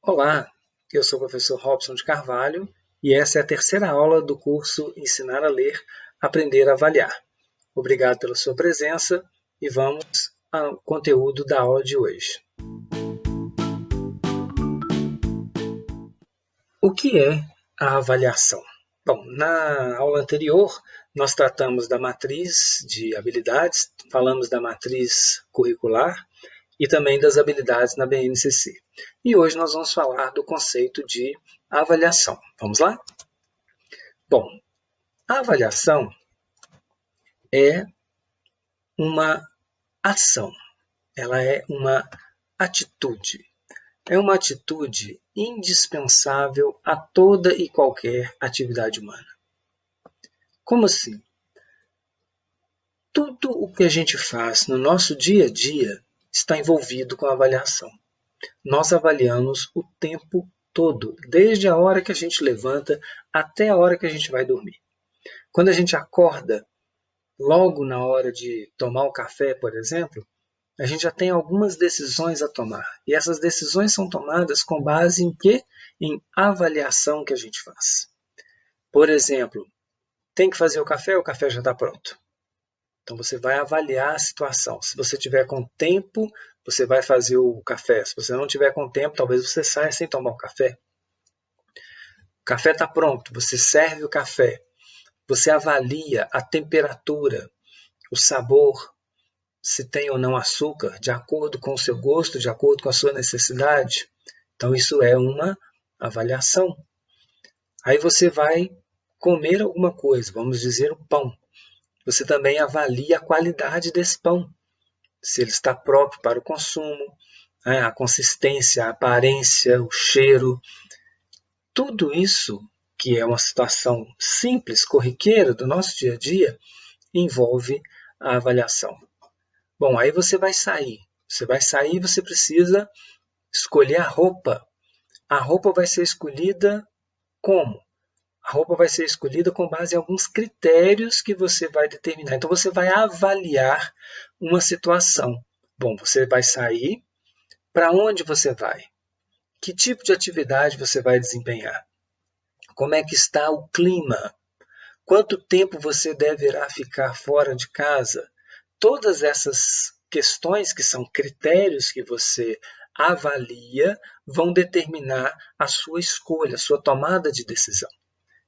Olá, eu sou o professor Robson de Carvalho e essa é a terceira aula do curso Ensinar a Ler, Aprender a Avaliar. Obrigado pela sua presença e vamos ao conteúdo da aula de hoje. O que é a avaliação? Bom, na aula anterior nós tratamos da matriz de habilidades, falamos da matriz curricular e também das habilidades na BNCC. E hoje nós vamos falar do conceito de avaliação. Vamos lá? Bom, a avaliação é uma ação, ela é uma atitude. É uma atitude indispensável a toda e qualquer atividade humana. Como assim? Tudo o que a gente faz no nosso dia a dia está envolvido com a avaliação. Nós avaliamos o tempo todo, desde a hora que a gente levanta até a hora que a gente vai dormir. Quando a gente acorda, logo na hora de tomar o café, por exemplo, a gente já tem algumas decisões a tomar. E essas decisões são tomadas com base em quê? Em avaliação que a gente faz. Por exemplo, tem que fazer o café já está pronto. Então você vai avaliar a situação. Se você tiver com tempo, você vai fazer o café. Se você não tiver com tempo, talvez você saia sem tomar o café. O café está pronto, você serve o café. Você avalia a temperatura, o sabor, se tem ou não açúcar, de acordo com o seu gosto, de acordo com a sua necessidade. Então isso é uma avaliação. Aí você vai comer alguma coisa, vamos dizer o pão. Você também avalia a qualidade desse pão, se ele está próprio para o consumo, a consistência, a aparência, o cheiro. Tudo isso, que é uma situação simples, corriqueira do nosso dia a dia, envolve a avaliação. Bom, aí você vai sair. Você precisa escolher a roupa. A roupa vai ser escolhida como? A roupa vai ser escolhida com base em alguns critérios que você vai determinar. Então, você vai avaliar uma situação. Bom, você vai sair. Para onde você vai? Que tipo de atividade você vai desempenhar? Como é que está o clima? Quanto tempo você deverá ficar fora de casa? Todas essas questões, que são critérios que você avalia, vão determinar a sua escolha, a sua tomada de decisão.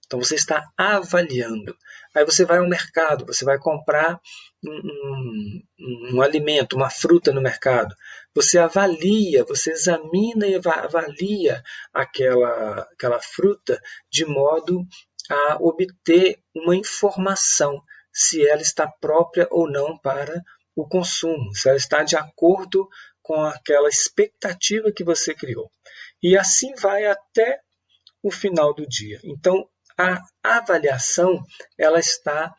Então você está avaliando. Aí você vai ao mercado, você vai comprar um alimento, uma fruta no mercado. Você avalia, você examina e avalia aquela fruta de modo a obter uma informação se ela está própria ou não para o consumo, se ela está de acordo com aquela expectativa que você criou. E assim vai até o final do dia. Então, a avaliação ela está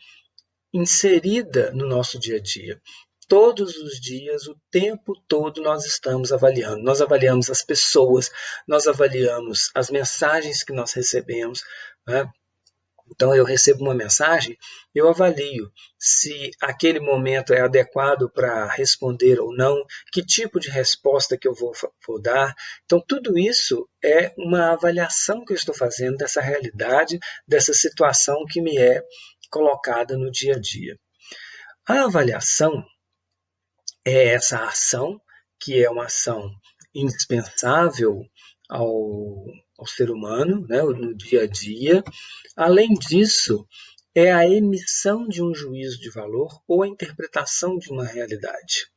inserida no nosso dia a dia. Todos os dias, o tempo todo, nós estamos avaliando. Nós avaliamos as pessoas, nós avaliamos as mensagens que nós recebemos, né? Então, eu recebo uma mensagem, eu avalio se aquele momento é adequado para responder ou não, que tipo de resposta que eu vou dar. Então, tudo isso é uma avaliação que eu estou fazendo dessa realidade, dessa situação que me é colocada no dia a dia. A avaliação é essa ação, que é uma ação indispensável ao ser humano, né, no dia a dia. Além disso, é a emissão de um juízo de valor ou a interpretação de uma realidade.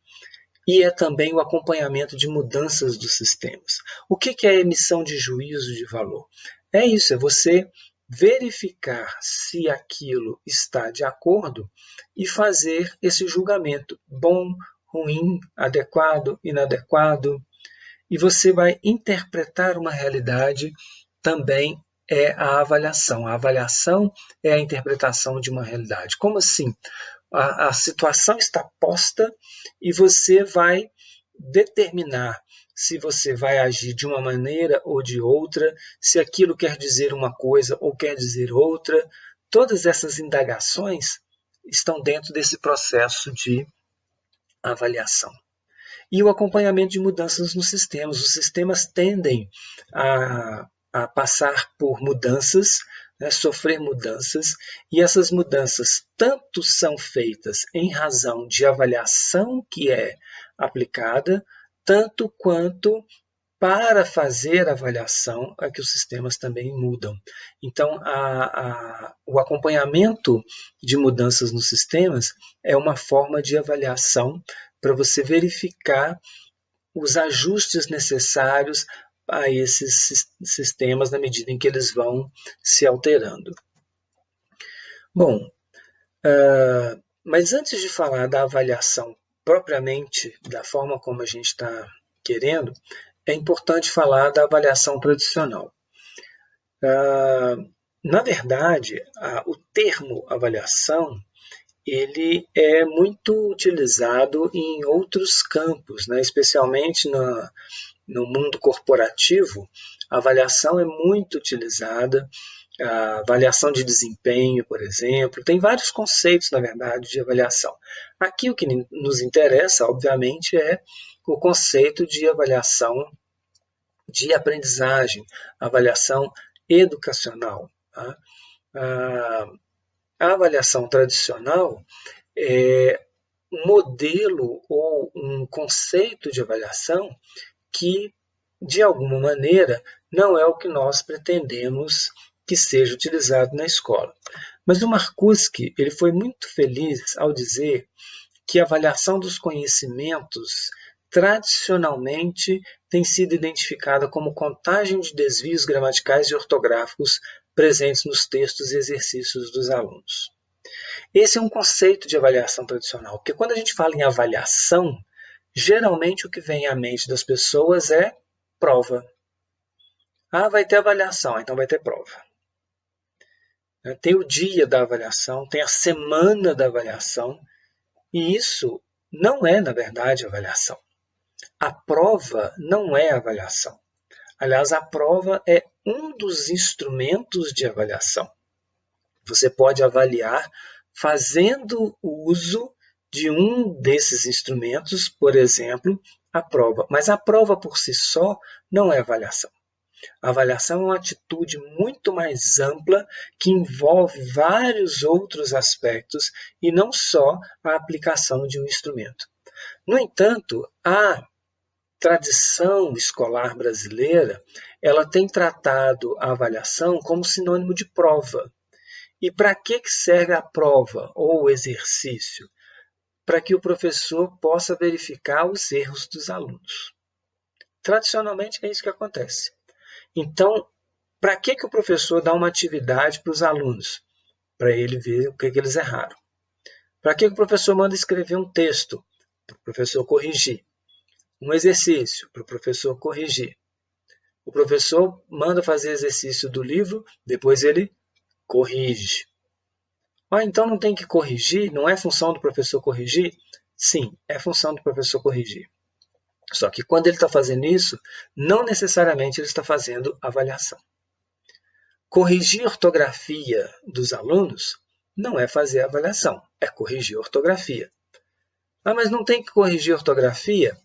E é também o acompanhamento de mudanças dos sistemas. O que é a emissão de juízo de valor? É isso, é você verificar se aquilo está de acordo e fazer esse julgamento bom, ruim, adequado, inadequado. E você vai interpretar uma realidade também é a avaliação. A avaliação é a interpretação de uma realidade. Como assim? A situação está posta e você vai determinar se você vai agir de uma maneira ou de outra, se aquilo quer dizer uma coisa ou quer dizer outra. Todas essas indagações estão dentro desse processo de avaliação. e o acompanhamento de mudanças nos sistemas. Os sistemas tendem a passar por mudanças, né, sofrer mudanças, e essas mudanças tanto são feitas em razão de avaliação que é aplicada, tanto quanto para fazer a avaliação é que os sistemas também mudam. Então, o acompanhamento de mudanças nos sistemas é uma forma de avaliação para você verificar os ajustes necessários a esses sistemas na medida em que eles vão se alterando. Bom, mas antes de falar da avaliação propriamente, da forma como a gente está querendo, é importante falar da avaliação tradicional. Na verdade, o termo avaliação ele é muito utilizado em outros campos, né? Especialmente no mundo corporativo. A avaliação é muito utilizada, a avaliação de desempenho, por exemplo. Tem vários conceitos, na verdade, de avaliação. Aqui o que nos interessa, obviamente, é o conceito de avaliação de aprendizagem, avaliação educacional. Tá? A avaliação tradicional é um modelo ou um conceito de avaliação que, de alguma maneira, não é o que nós pretendemos que seja utilizado na escola. Mas o Marcuski ele foi muito feliz ao dizer que a avaliação dos conhecimentos tradicionalmente tem sido identificada como contagem de desvios gramaticais e ortográficos presentes nos textos e exercícios dos alunos. Esse é um conceito de avaliação tradicional, porque quando a gente fala em avaliação, geralmente o que vem à mente das pessoas é prova. Vai ter avaliação, então vai ter prova. Tem o dia da avaliação, tem a semana da avaliação, e isso não é, na verdade, avaliação. A prova não é avaliação. Aliás, a prova é um dos instrumentos de avaliação. Você pode avaliar fazendo uso de um desses instrumentos, por exemplo, a prova. Mas a prova por si só não é avaliação. A avaliação é uma atitude muito mais ampla que envolve vários outros aspectos e não só a aplicação de um instrumento. No entanto, a tradição escolar brasileira ela tem tratado a avaliação como sinônimo de prova. E para que serve a prova ou o exercício? Para que o professor possa verificar os erros dos alunos. Tradicionalmente é isso que acontece. Então, para que o professor dá uma atividade para os alunos? Para ele ver o que eles erraram. Para que o professor manda escrever um texto? Para o professor corrigir. Um exercício? Para o professor corrigir. O professor manda fazer exercício do livro, depois ele corrige. Então não tem que corrigir? Não é função do professor corrigir? Sim, é função do professor corrigir. Só que quando ele está fazendo isso, não necessariamente ele está fazendo avaliação. Corrigir a ortografia dos alunos não é fazer avaliação, é corrigir a ortografia. Mas não tem que corrigir a ortografia?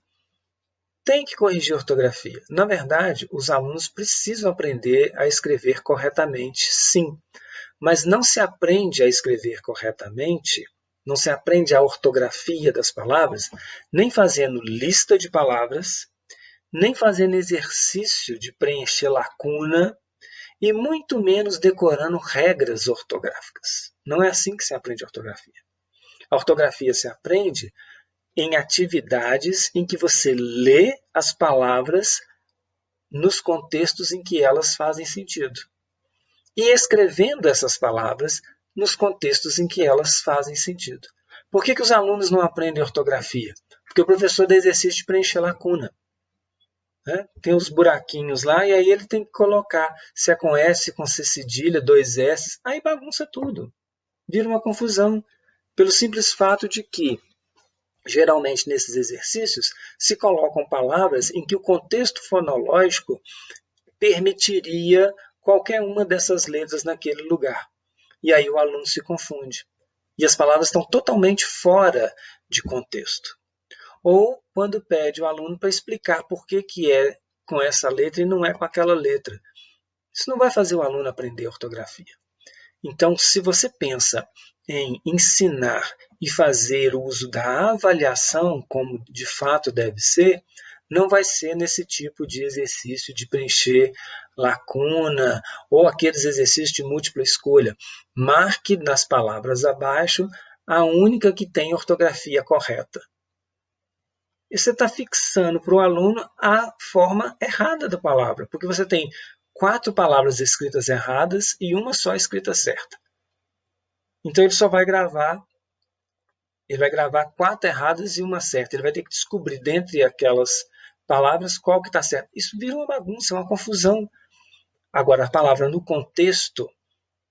Tem que corrigir a ortografia. Na verdade, os alunos precisam aprender a escrever corretamente, sim. Mas não se aprende a escrever corretamente, não se aprende a ortografia das palavras, nem fazendo lista de palavras, nem fazendo exercício de preencher lacuna, e muito menos decorando regras ortográficas. Não é assim que se aprende a ortografia. A ortografia se aprende em atividades em que você lê as palavras nos contextos em que elas fazem sentido. E escrevendo essas palavras nos contextos em que elas fazem sentido. Por que os alunos não aprendem ortografia? Porque o professor dá exercício de preencher lacuna. Tem os buraquinhos lá e aí ele tem que colocar se é com S, com C cedilha, 2 S, aí bagunça tudo. Vira uma confusão. Pelo simples fato de que, geralmente nesses exercícios, se colocam palavras em que o contexto fonológico permitiria qualquer uma dessas letras naquele lugar. E aí o aluno se confunde. E as palavras estão totalmente fora de contexto. ou quando pede o aluno para explicar por que é com essa letra e não é com aquela letra. Isso não vai fazer o aluno aprender ortografia. Então, se você pensa em ensinar e fazer uso da avaliação, como de fato deve ser, não vai ser nesse tipo de exercício de preencher lacuna ou aqueles exercícios de múltipla escolha. Marque nas palavras abaixo a única que tem ortografia correta. E você está fixando para o aluno a forma errada da palavra, porque você tem 4 palavras escritas erradas e uma só escrita certa. Então ele só vai gravar, 4 erradas e uma certa. Ele vai ter que descobrir dentre aquelas palavras qual que está certa. Isso vira uma bagunça, uma confusão. Agora, a palavra no contexto,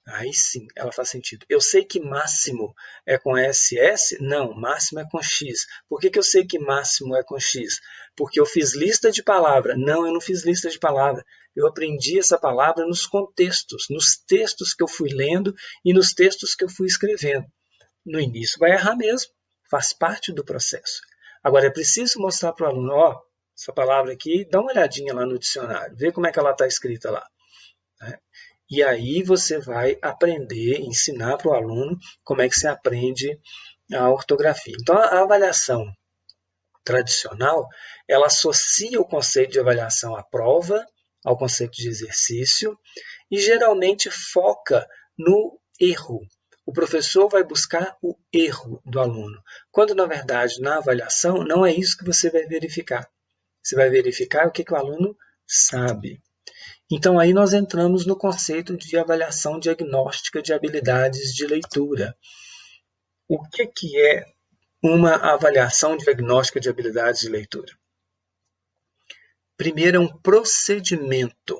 aí sim, ela faz sentido. Eu sei que máximo é com SS? Não, máximo é com X. Por que eu sei que máximo é com X? Porque eu fiz lista de palavra. Não, eu não fiz lista de palavra. Eu aprendi essa palavra nos contextos, nos textos que eu fui lendo e nos textos que eu fui escrevendo. No início vai errar mesmo, faz parte do processo. Agora é preciso mostrar para o aluno, ó, essa palavra aqui, dá uma olhadinha lá no dicionário, vê como é que ela está escrita lá. Né? E aí você vai aprender, ensinar para o aluno como é que se aprende a ortografia. Então a avaliação tradicional, ela associa o conceito de avaliação à prova, ao conceito de exercício, e geralmente foca no erro. O professor vai buscar o erro do aluno, quando na verdade na avaliação não é isso que você vai verificar. Você vai verificar o que o aluno sabe. Então aí nós entramos no conceito de avaliação diagnóstica de habilidades de leitura. O que é uma avaliação diagnóstica de habilidades de leitura? Primeiro é um procedimento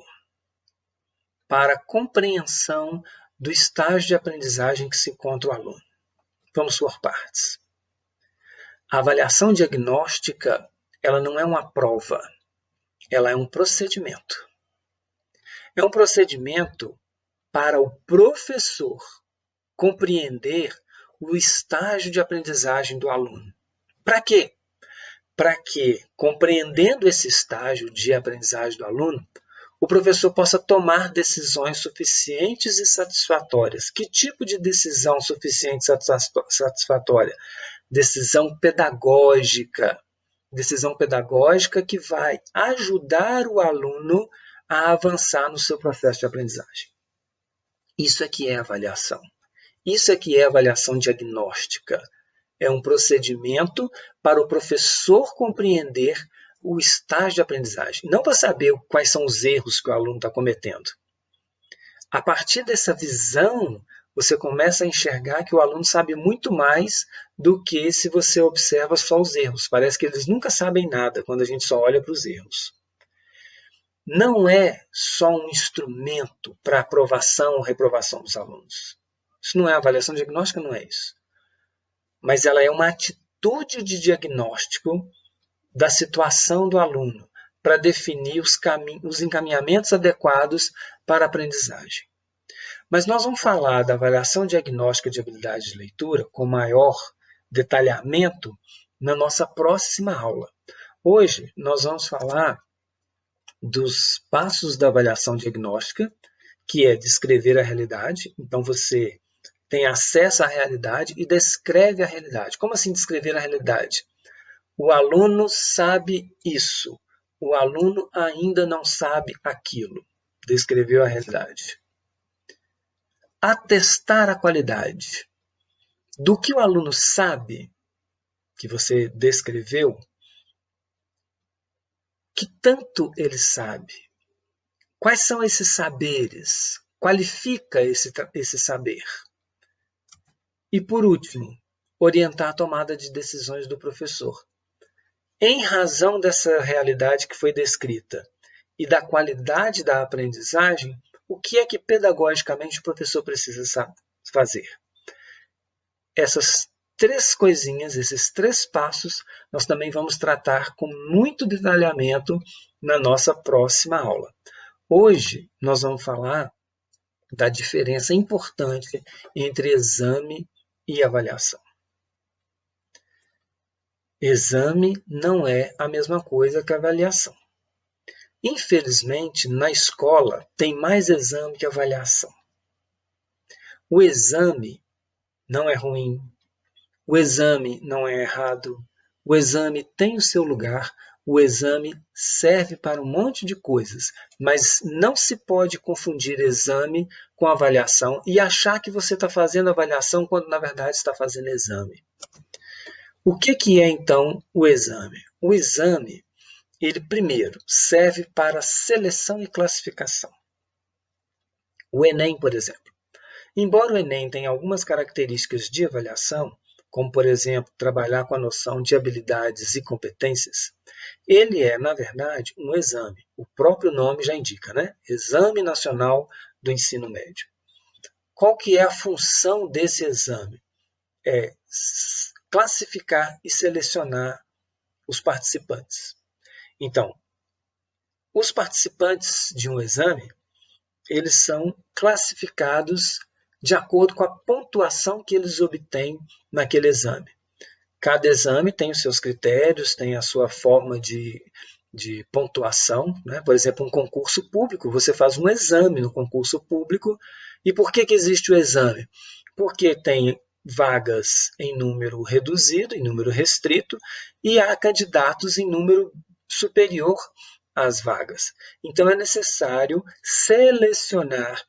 para a compreensão do estágio de aprendizagem que se encontra o aluno. Vamos por partes. A avaliação diagnóstica, ela não é uma prova, ela é um procedimento. É um procedimento para o professor compreender o estágio de aprendizagem do aluno. Para quê? Para que, compreendendo esse estágio de aprendizagem do aluno, o professor possa tomar decisões suficientes e satisfatórias. Que tipo de decisão suficiente e satisfatória? Decisão pedagógica. Decisão pedagógica que vai ajudar o aluno a avançar no seu processo de aprendizagem. Isso aqui é avaliação. Isso aqui é avaliação diagnóstica. É um procedimento para o professor compreender o estágio de aprendizagem, não para saber quais são os erros que o aluno está cometendo. A partir dessa visão, você começa a enxergar que o aluno sabe muito mais do que se você observa só os erros. Parece que eles nunca sabem nada quando a gente só olha para os erros. Não é só um instrumento para aprovação ou reprovação dos alunos. Isso não é avaliação diagnóstica, não é isso. Mas ela é uma atitude de diagnóstico da situação do aluno para definir os encaminhamentos adequados para a aprendizagem. Mas nós vamos falar da avaliação diagnóstica de habilidade de leitura com maior detalhamento na nossa próxima aula. Hoje nós vamos falar dos passos da avaliação diagnóstica, que é descrever a realidade. Então você tem acesso à realidade e descreve a realidade. Como assim descrever a realidade? O aluno sabe isso. O aluno ainda não sabe aquilo. Descreveu a realidade. Atestar a qualidade. Do que o aluno sabe, que você descreveu, que tanto ele sabe? Quais são esses saberes? Qualifica esse saber. E por último, orientar a tomada de decisões do professor. Em razão dessa realidade que foi descrita e da qualidade da aprendizagem, o que é que pedagogicamente o professor precisa fazer? Essas 3 coisinhas, esses 3 passos, nós também vamos tratar com muito detalhamento na nossa próxima aula. Hoje nós vamos falar da diferença importante entre exame e avaliação. Exame não é a mesma coisa que avaliação. Infelizmente, na escola tem mais exame que avaliação. O exame não é ruim, o exame não é errado, o exame tem o seu lugar, o exame serve para um monte de coisas, mas não se pode confundir exame com avaliação e achar que você está fazendo avaliação quando na verdade está fazendo exame. O que é então o exame? O exame, ele primeiro serve para seleção e classificação. O Enem, por exemplo. Embora o Enem tenha algumas características de avaliação, como, por exemplo, trabalhar com a noção de habilidades e competências, ele é, na verdade, um exame. O próprio nome já indica, né? Exame Nacional do Ensino Médio. Qual que é a função desse exame? É classificar e selecionar os participantes. Então, os participantes de um exame, eles são classificados de acordo com a pontuação que eles obtêm naquele exame. Cada exame tem os seus critérios, tem a sua forma de pontuação. Né? Por exemplo, um concurso público, você faz um exame no concurso público. E por que existe o exame? Porque tem vagas em número reduzido, em número restrito, e há candidatos em número superior às vagas. Então é necessário selecionar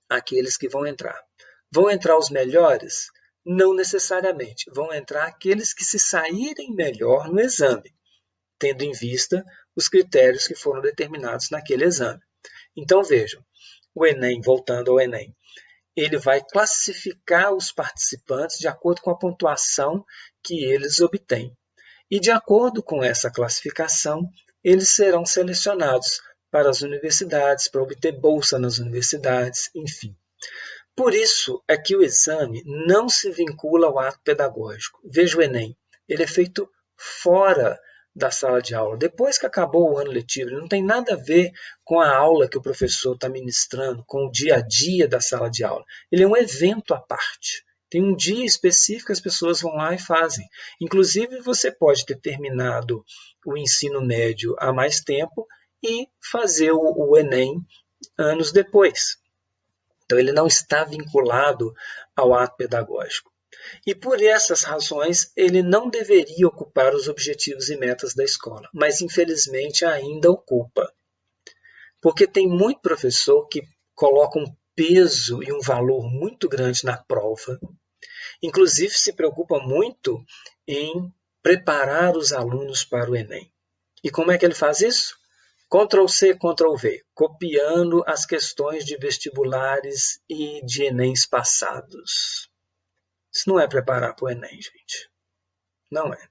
aqueles que vão entrar. Vão entrar os melhores? Não necessariamente. Vão entrar aqueles que se saírem melhor no exame, tendo em vista os critérios que foram determinados naquele exame. Então vejam, o Enem, voltando ao Enem, ele vai classificar os participantes de acordo com a pontuação que eles obtêm. E de acordo com essa classificação, eles serão selecionados para as universidades, para obter bolsa nas universidades, enfim. Por isso é que o exame não se vincula ao ato pedagógico. Veja o Enem, ele é feito fora da sala de aula, depois que acabou o ano letivo, ele não tem nada a ver com a aula que o professor está ministrando, com o dia a dia da sala de aula. Ele é um evento à parte. Tem um dia específico que as pessoas vão lá e fazem. Inclusive, você pode ter terminado o ensino médio há mais tempo e fazer o Enem anos depois. Então, ele não está vinculado ao ato pedagógico. E por essas razões, ele não deveria ocupar os objetivos e metas da escola, mas infelizmente ainda ocupa. Porque tem muito professor que coloca um peso e um valor muito grande na prova, inclusive se preocupa muito em preparar os alunos para o Enem. E como é que ele faz isso? Ctrl+C, Ctrl+V, copiando as questões de vestibulares e de Enems passados. Isso não é preparar para o Enem, gente. Não é.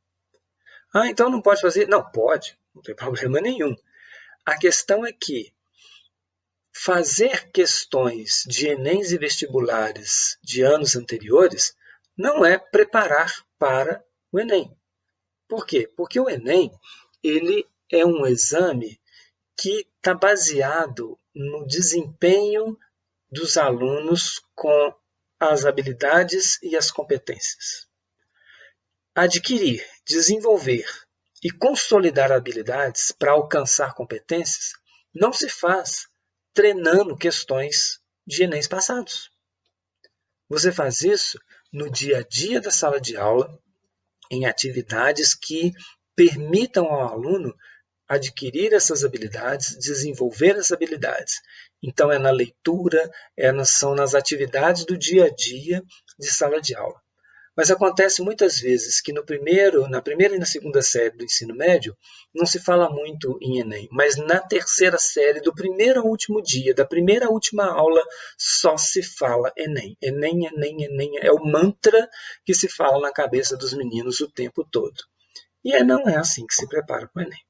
Ah, então não pode fazer? Não, pode. Não tem problema nenhum. A questão é que fazer questões de Enems e vestibulares de anos anteriores não é preparar para o Enem. Por quê? Porque o Enem ele é um exame que está baseado no desempenho dos alunos com as habilidades e as competências. Adquirir, desenvolver e consolidar habilidades para alcançar competências não se faz treinando questões de Enems passados. Você faz isso no dia a dia da sala de aula, em atividades que permitam ao aluno adquirir essas habilidades, desenvolver essas habilidades. Então, é na leitura, são nas atividades do dia a dia de sala de aula. Mas acontece muitas vezes que na primeira e na segunda série do ensino médio, não se fala muito em Enem, mas na terceira série, do primeiro ao último dia, da primeira à última aula, só se fala Enem. Enem, Enem, Enem, é o mantra que se fala na cabeça dos meninos o tempo todo. E não é assim que se prepara para o Enem.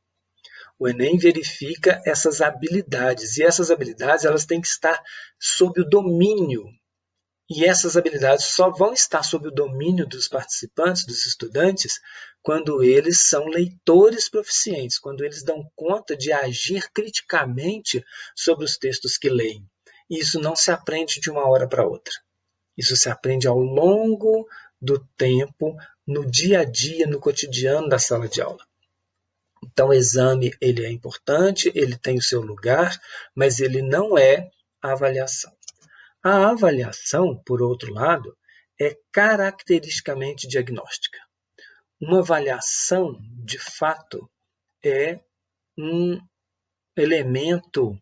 O Enem verifica essas habilidades, e essas habilidades elas têm que estar sob o domínio. E essas habilidades só vão estar sob o domínio dos participantes, dos estudantes, quando eles são leitores proficientes, quando eles dão conta de agir criticamente sobre os textos que leem. E isso não se aprende de uma hora para outra. Isso se aprende ao longo do tempo no dia a dia, no cotidiano da sala de aula. Então, o exame ele é importante, ele tem o seu lugar, mas ele não é a avaliação. A avaliação, por outro lado, é caracteristicamente diagnóstica. Uma avaliação, de fato, é um elemento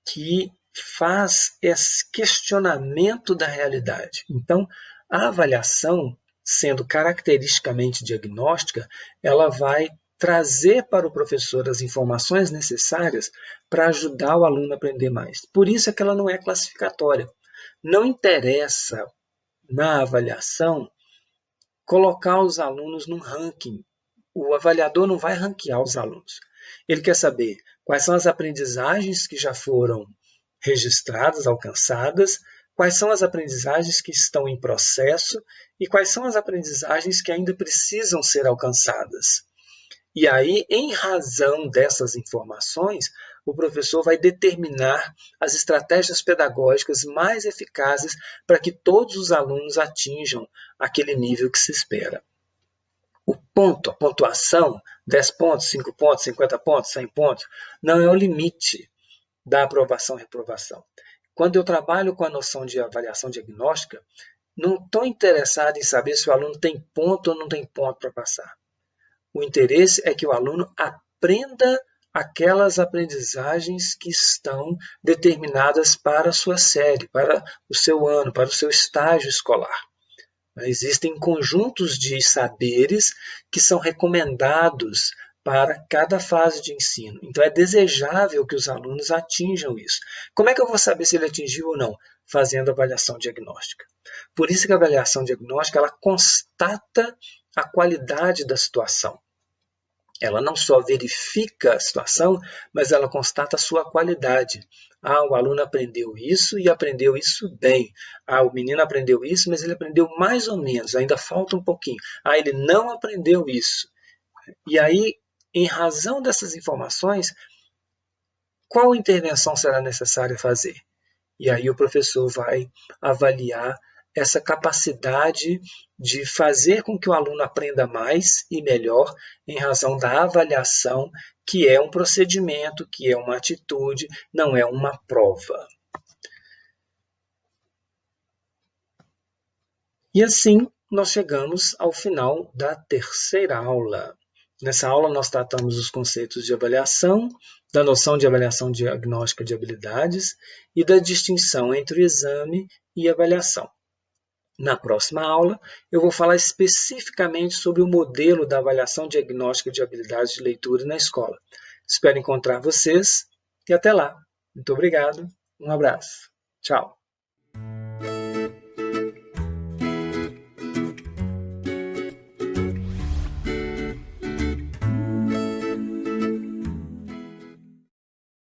que faz esse questionamento da realidade. Então, a avaliação, sendo caracteristicamente diagnóstica, ela vai trazer para o professor as informações necessárias para ajudar o aluno a aprender mais. Por isso é que ela não é classificatória. Não interessa na avaliação colocar os alunos num ranking. O avaliador não vai ranquear os alunos. Ele quer saber quais são as aprendizagens que já foram registradas, alcançadas, quais são as aprendizagens que estão em processo e quais são as aprendizagens que ainda precisam ser alcançadas. E aí, em razão dessas informações, o professor vai determinar as estratégias pedagógicas mais eficazes para que todos os alunos atinjam aquele nível que se espera. O ponto, a pontuação, 10 pontos, 5 pontos, 50 pontos, 100 pontos, não é o limite da aprovação e reprovação. Quando eu trabalho com a noção de avaliação diagnóstica, não estou interessado em saber se o aluno tem ponto ou não tem ponto para passar. O interesse é que o aluno aprenda aquelas aprendizagens que estão determinadas para a sua série, para o seu ano, para o seu estágio escolar. Existem conjuntos de saberes que são recomendados para cada fase de ensino. Então, é desejável que os alunos atinjam isso. Como é que eu vou saber se ele atingiu ou não? Fazendo avaliação diagnóstica. Por isso que a avaliação diagnóstica ela constata a qualidade da situação. Ela não só verifica a situação, mas ela constata a sua qualidade. O aluno aprendeu isso e aprendeu isso bem. O menino aprendeu isso, mas ele aprendeu mais ou menos, ainda falta um pouquinho. Ele não aprendeu isso. E aí, em razão dessas informações, qual intervenção será necessária fazer? E aí o professor vai avaliar essa capacidade de fazer com que o aluno aprenda mais e melhor em razão da avaliação, que é um procedimento, que é uma atitude, não é uma prova. E assim nós chegamos ao final da terceira aula. Nessa aula nós tratamos os conceitos de avaliação, da noção de avaliação diagnóstica de habilidades e da distinção entre o exame e avaliação. Na próxima aula, eu vou falar especificamente sobre o modelo da avaliação diagnóstica de habilidades de leitura na escola. Espero encontrar vocês e até lá. Muito obrigado, um abraço. Tchau.